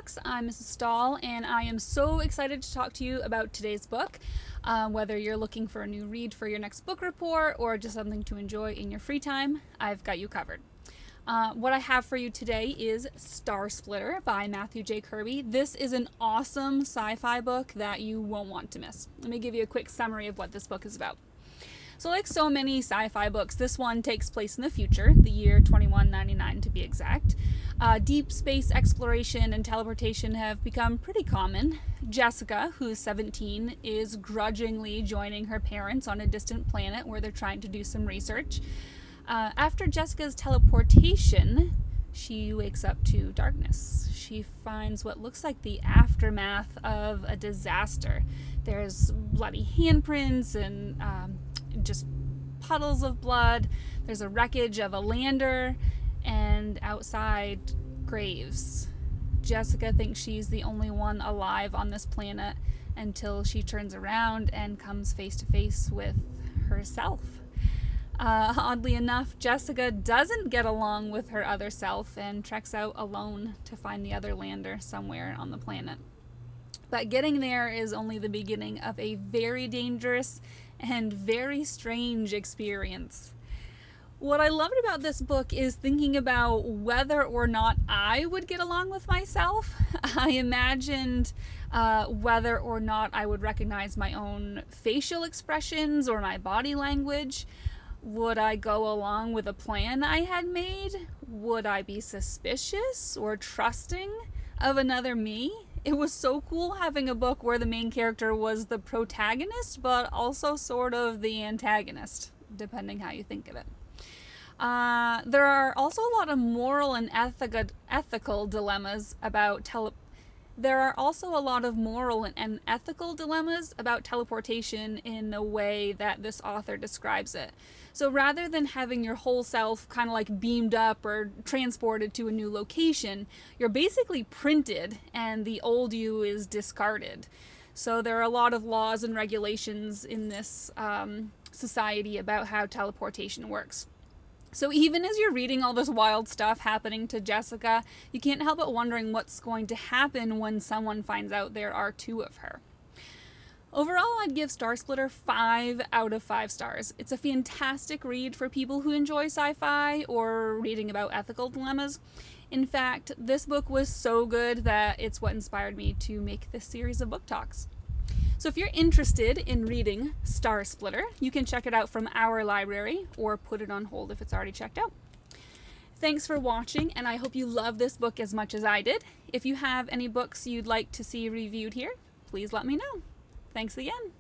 Talks. I'm Mrs. Stahl, and I am so excited to talk to you about today's book. Whether you're looking for a new read for your next book report or just something to enjoy in your free time, I've got you covered. What I have for you today is Star Splitter by Matthew J. Kirby. This is an awesome sci-fi book that you won't want to miss. Let me give you a quick summary of what this book is about. So like so many sci-fi books, this one takes place in the future, the year 2199 to be exact. Deep space exploration and teleportation have become pretty common. Jessica, who's 17, is grudgingly joining her parents on a distant planet where they're trying to do some research. After Jessica's teleportation, she wakes up to darkness. She finds what looks like the aftermath of a disaster. There's bloody handprints and just puddles of blood. There's a wreckage of a lander, and outside, graves. Jessica thinks she's the only one alive on this planet until she turns around and comes face to face with herself. Oddly enough, Jessica doesn't get along with her other self and treks out alone to find the other lander somewhere on the planet. But getting there is only the beginning of a very dangerous and very strange experience. What I loved about this book is thinking about whether or not I would get along with myself. I imagined whether or not I would recognize my own facial expressions or my body language. Would I go along with a plan I had made? Would I be suspicious or trusting of another me? It was so cool having a book where the main character was the protagonist, but also sort of the antagonist, depending how you think of it. There are also a lot of moral and ethical dilemmas about teleportation in the way that this author describes it. So rather than having your whole self kind of like beamed up or transported to a new location, you're basically printed and the old you is discarded. So there are a lot of laws and regulations in this society about how teleportation works. So even as you're reading all this wild stuff happening to Jessica, you can't help but wondering what's going to happen when someone finds out there are two of her. Overall, I'd give Star Splitter 5 out of 5 stars. It's a fantastic read for people who enjoy sci-fi or reading about ethical dilemmas. In fact, this book was so good that it's what inspired me to make this series of book talks. So if you're interested in reading Star Splitter, you can check it out from our library or put it on hold if it's already checked out. Thanks for watching, and I hope you love this book as much as I did. If you have any books you'd like to see reviewed here, please let me know. Thanks again.